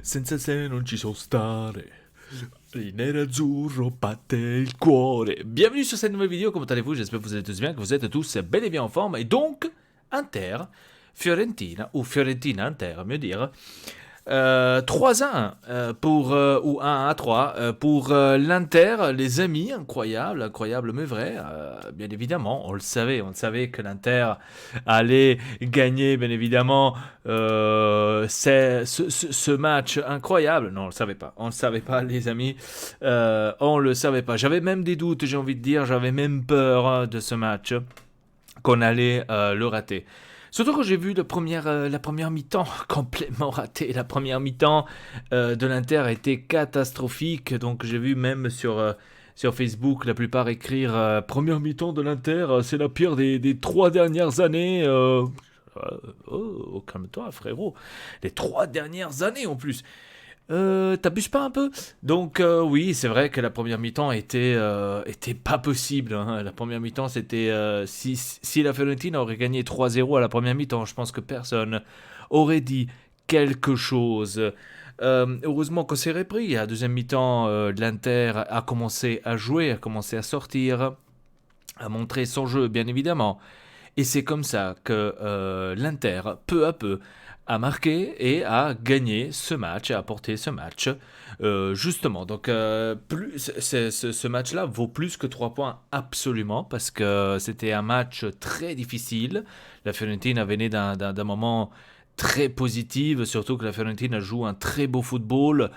senza se non ci so stare. Il nerazzurro batte il cuore. Bienvenue sur cette nouvelle vidéo, comment allez-vous? J'espère que vous allez tous bien, que vous êtes tous bel et bien en forme. Et donc, Inter, Fiorentina, ou Fiorentina-Inter, à mieux dire. 3-1 pour, ou 1-3 pour l'Inter, les amis, incroyable, incroyable mais vrai, bien évidemment, on le savait que l'Inter allait gagner, bien évidemment, ce match incroyable, non, on le savait pas les amis, on le savait pas, j'avais même des doutes, j'ai envie de dire, j'avais même peur de ce match, qu'on allait le rater. Surtout quand j'ai vu la première mi-temps complètement ratée. La première mi-temps de l'Inter a été catastrophique. Donc j'ai vu même sur Facebook la plupart écrire première mi-temps de l'Inter, c'est la pire des 3 dernières années. Calme-toi frérot. Les 3 dernières années en plus. T'abuses pas un peu? Donc oui, c'est vrai que la première mi-temps était pas possible, hein. La première mi-temps, c'était si la Fiorentina aurait gagné 3-0 à la première mi-temps, je pense que personne aurait dit quelque chose. Heureusement qu'on s'est repris. À la deuxième mi-temps, l'Inter a commencé à jouer, a commencé à sortir, à montrer son jeu, bien évidemment. Et c'est comme ça que l'Inter, peu à peu, a marqué et a gagné ce match, a apporté ce match. Justement, donc ce match-là vaut plus que 3 points absolument, parce que c'était un match très difficile. La Fiorentina venait d'un moment très positif, surtout que la Fiorentina joue un très beau football.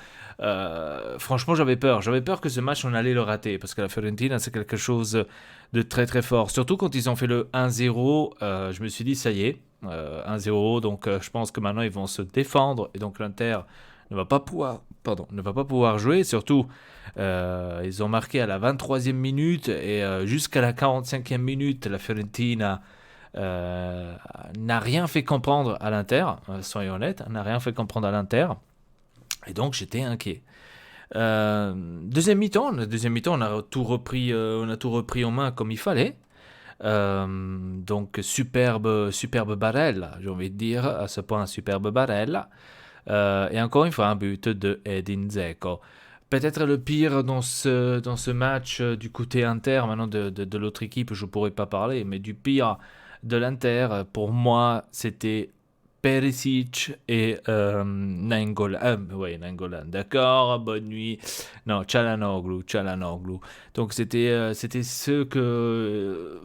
Franchement, j'avais peur que ce match on allait le rater, parce que la Fiorentina c'est quelque chose de très très fort. Surtout quand ils ont fait le 1-0, je me suis dit ça y est, 1-0, donc je pense que maintenant ils vont se défendre, et donc l'Inter ne va pas pouvoir jouer. Surtout, ils ont marqué à la 23e minute, et jusqu'à la 45e minute, la Fiorentina n'a rien fait comprendre à l'Inter, soyons honnêtes, n'a rien fait comprendre à l'Inter, et donc j'étais inquiet. Deuxième mi-temps, on a tout repris en main comme il fallait. Donc superbe barrel, j'ai envie de dire, à ce point superbe barrel. Et encore une fois, un but de Edin Dzeko. Peut-être le pire dans ce match du côté Inter, maintenant de l'autre équipe, je ne pourrais pas parler, mais du pire de l'Inter, pour moi, c'était Perisic et Nainggolan. Oui, Nainggolan, d'accord, bonne nuit. Non, Çalhanoğlu. Donc c'était ceux que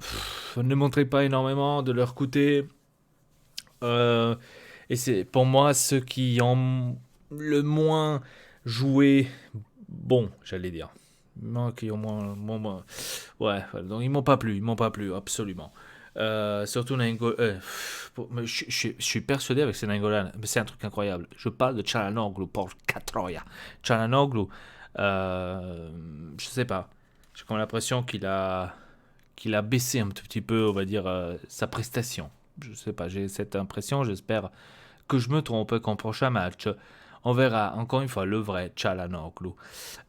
ne montraient pas énormément de leur côté. Euh, et c'est pour moi ceux qui ont le moins joué, bon, j'allais dire. Non, qui ont ouais, donc ils m'ont pas plu, absolument. Surtout Nainggolan. Je suis persuadé avec ces Nainggolan, mais c'est un truc incroyable. Je parle de Çalhanoğlu pour Catroya. Çalhanoğlu, je sais pas. J'ai comme l'impression qu'il a baissé un tout petit peu, on va dire, sa prestation. Je sais pas, j'ai cette impression, j'espère que je me trompe, qu'en prochain match, on verra encore une fois le vrai Çalhanoğlu.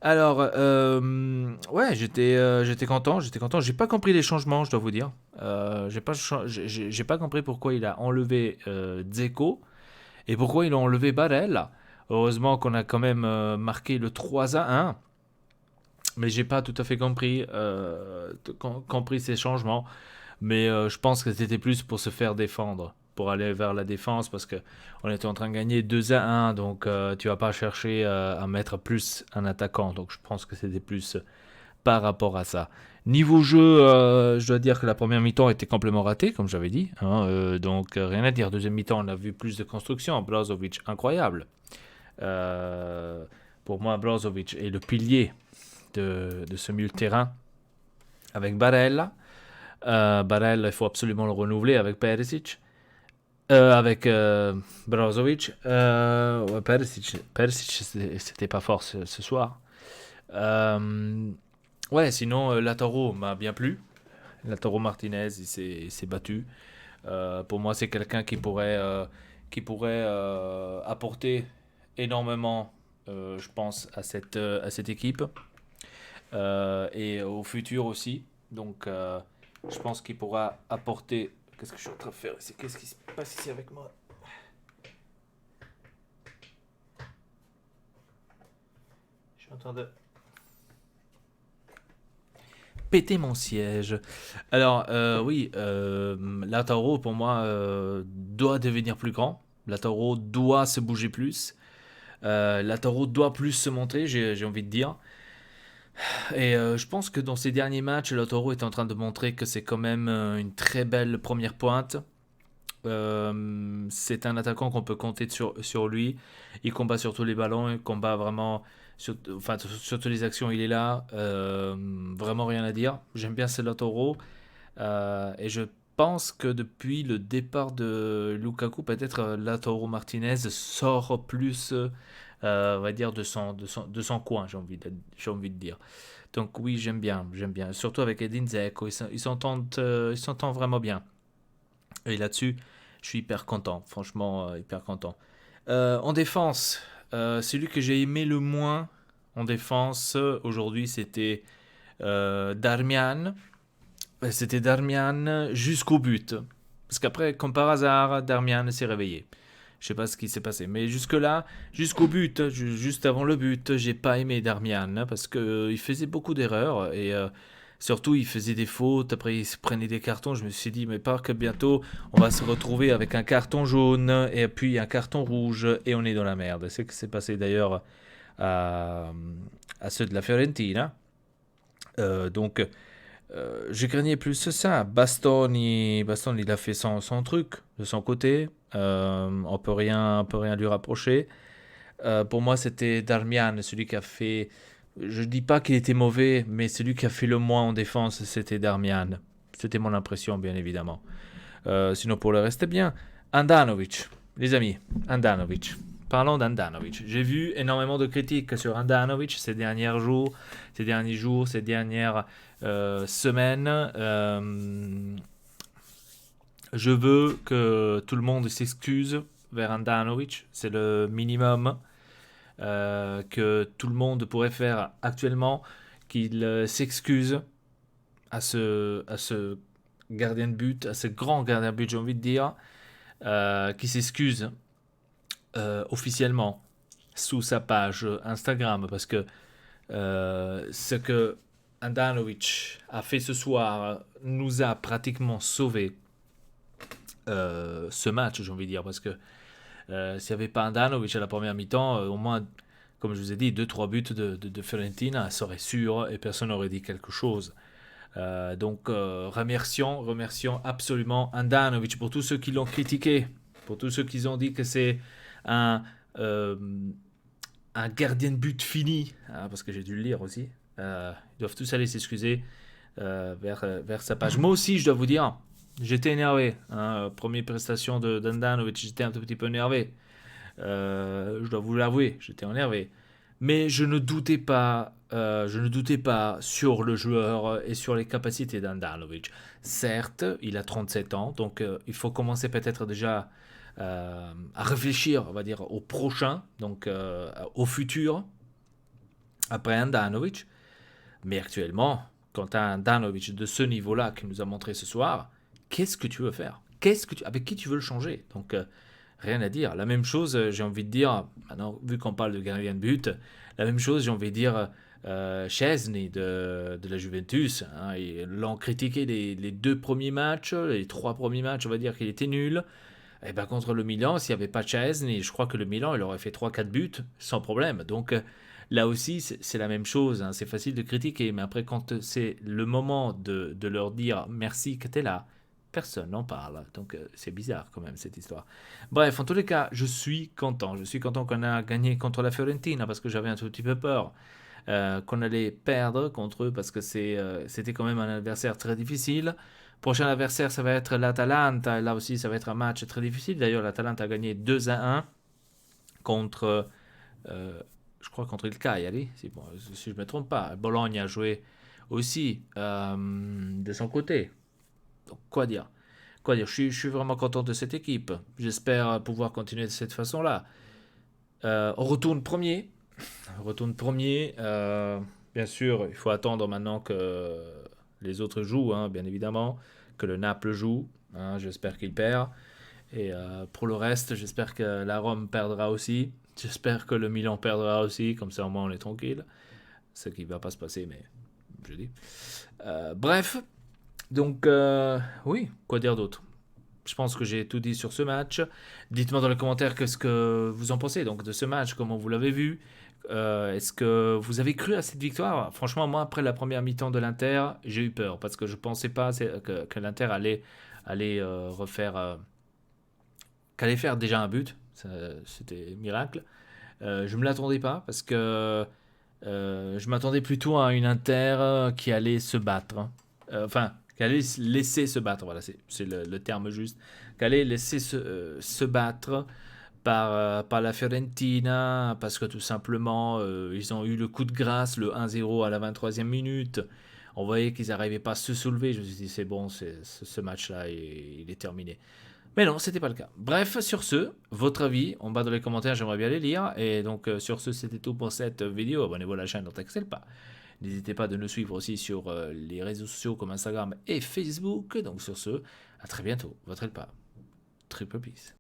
Alors, ouais, j'étais content, j'étais content. J'ai pas compris les changements, je dois vous dire. J'ai pas compris pourquoi il a enlevé Dzeko et pourquoi il a enlevé Barella. Heureusement qu'on a quand même marqué le 3-1, mais j'ai pas tout à fait compris ces changements. Mais je pense que c'était plus pour se faire défendre, pour aller vers la défense, parce que on était en train de gagner 2-1, donc tu vas pas chercher à mettre plus un attaquant. Donc je pense que c'était plus par rapport à ça. Niveau jeu, je dois dire que la première mi-temps était complètement ratée, comme j'avais dit, hein, donc rien à dire. Deuxième mi-temps, on a vu plus de construction. Brozovic, incroyable. Euh, pour moi, Brozovic est le pilier de ce milieu de terrain avec Barella. Barella, il faut absolument le renouveler avec Perisic. Avec Brozovic. Ouais, Perisic c'était pas fort ce soir. Ouais, sinon, Lautaro m'a bien plu. Lautaro Martinez, il s'est battu. Pour moi, c'est quelqu'un qui pourrait apporter énormément, je pense, à cette équipe. Et au futur aussi. Donc, je pense qu'il pourra apporter. Qu'est-ce que je suis en train de faire ici? Qu'est-ce qui se passe ici avec moi? suis en train de péter mon siège. Alors, oui, Lautaro, pour moi, doit devenir plus grand. Lautaro doit se bouger plus. Lautaro doit plus se montrer, j'ai envie de dire. Et je pense que dans ces derniers matchs, Lautaro est en train de montrer que c'est quand même une très belle première pointe. C'est un attaquant qu'on peut compter sur lui. Il combat sur tous les ballons, il combat vraiment sur toutes les actions, il est là. Vraiment rien à dire. J'aime bien ce Lautaro. Et je pense que depuis le départ de Lukaku, peut-être Lautaro Martinez sort plus, on va dire, de son coin, j'ai envie de dire. Donc oui, j'aime bien, j'aime bien. Surtout avec Edin Dzeko, ils s'entendent vraiment bien. Et là-dessus, je suis hyper content, franchement, hyper content. En défense, celui que j'ai aimé le moins en défense aujourd'hui, Darmian. C'était Darmian jusqu'au but. Parce qu'après, comme par hasard, Darmian s'est réveillé. Je sais pas ce qui s'est passé. Mais jusque-là, jusqu'au but, juste avant le but, j'ai pas aimé Darmian parce qu'il faisait beaucoup d'erreurs et surtout il faisait des fautes. Après, il se prenait des cartons. Je me suis dit, mais pas que bientôt on va se retrouver avec un carton jaune et puis un carton rouge et on est dans la merde. C'est ce qui s'est passé d'ailleurs à ceux de la Fiorentina. Donc, je craignais plus ça. Bastoni, il a fait son truc de son côté. On peut rien lui rapprocher. Pour moi, c'était Darmian, celui qui a fait. Je dis pas qu'il était mauvais, mais celui qui a fait le moins en défense, c'était Darmian. C'était mon impression, bien évidemment. Sinon, pour le reste, c'est bien. Andanovic, les amis, Andanovic. Parlons d'Andanovic. J'ai vu énormément de critiques sur Andanovic ces derniers jours, ces dernières semaines. Je veux que tout le monde s'excuse vers Andanovic. C'est le minimum que tout le monde pourrait faire actuellement. Qu'il s'excuse à ce gardien de but, à ce grand gardien de but, j'ai envie de dire, qui s'excuse officiellement sous sa page Instagram parce que ce que Andanovic a fait ce soir nous a pratiquement sauvé ce match, j'ai envie de dire, parce que s'il n'y avait pas Andanovic à la première mi-temps, au moins, comme je vous ai dit, 2-3 buts de Fiorentina, ça serait sûr et personne n'aurait dit quelque chose. Donc, remercions absolument Andanovic pour tous ceux qui l'ont critiqué, pour tous ceux qui ont dit que c'est un, euh, un gardien de but fini, hein, parce que j'ai dû le lire aussi. Ils doivent tous aller s'excuser vers sa page. Moi aussi, je dois vous dire, j'étais énervé. Hein, première prestation d'Andanovic, j'étais un tout petit peu énervé. Je dois vous l'avouer, j'étais énervé. Mais je ne doutais pas sur le joueur et sur les capacités d'Andanovic. Certes, il a 37 ans, donc il faut commencer peut-être déjà à réfléchir, on va dire, au prochain, donc au futur, après Andanovic. Mais actuellement, quand tu as un Andanovic de ce niveau-là qui nous a montré ce soir, qu'est-ce que tu veux faire? Avec qui tu veux le changer? Donc, rien à dire. La même chose, j'ai envie de dire, maintenant, vu qu'on parle de gardien de but, la même chose, j'ai envie de dire, Szczesny de la Juventus. Hein, ils l'ont critiqué les 2 premiers matchs, les 3 premiers matchs, on va dire qu'il était nul. Et ben contre le Milan, s'il n'y avait pas Szczesny, je crois que le Milan, il aurait fait 3-4 buts sans problème. Donc là aussi, c'est la même chose. Hein, c'est facile de critiquer, mais après, quand c'est le moment de leur dire merci que tu es là, personne n'en parle. Donc c'est bizarre quand même cette histoire. Bref, en tous les cas, je suis content. Je suis content qu'on a gagné contre la Fiorentina parce que j'avais un tout petit peu peur qu'on allait perdre contre eux parce que c'était quand même un adversaire très difficile. Prochain adversaire, ça va être l'Atalanta. Et là aussi, ça va être un match très difficile. D'ailleurs, l'Atalanta a gagné 2-1 contre, je crois, contre il Cagliari. Si je ne me trompe pas. Bologne a joué aussi de son côté. Donc, quoi dire? Je suis vraiment content de cette équipe. J'espère pouvoir continuer de cette façon-là. On retourne premier. Bien sûr, il faut attendre maintenant que les autres jouent, hein, bien évidemment, que le Naples joue. Hein, j'espère qu'il perd. Et pour le reste, j'espère que la Rome perdra aussi. J'espère que le Milan perdra aussi, comme ça au moins on est tranquille. Ce qui va pas se passer, mais je dis. Bref, donc oui, quoi dire d'autre? Je pense que j'ai tout dit sur ce match. Dites-moi dans les commentaires qu'est-ce que vous en pensez donc de ce match, comment vous l'avez vu. Est-ce que vous avez cru à cette victoire? Franchement, moi, après la première mi-temps de l'Inter, j'ai eu peur parce que je pensais pas que l'Inter allait refaire, qu'allait faire déjà un but. C'était miracle. Je me l'attendais pas parce que je m'attendais plutôt à une Inter qui allait se battre, hein. Enfin, qui allait laisser se battre, voilà, c'est le terme juste. Qui allait laisser se battre par la Fiorentina, parce que tout simplement, ils ont eu le coup de grâce, le 1-0 à la 23e minute. On voyait qu'ils n'arrivaient pas à se soulever. Je me suis dit, c'est bon, ce match-là, il est terminé. Mais non, c'était pas le cas. Bref, sur ce, votre avis, en bas dans les commentaires, j'aimerais bien les lire. Et donc, sur ce, c'était tout pour cette vidéo. Abonnez-vous à la chaîne, ne pas. N'hésitez pas de nous suivre aussi sur les réseaux sociaux comme Instagram et Facebook. Donc, sur ce, à très bientôt. Votre Elpa. Triple peace.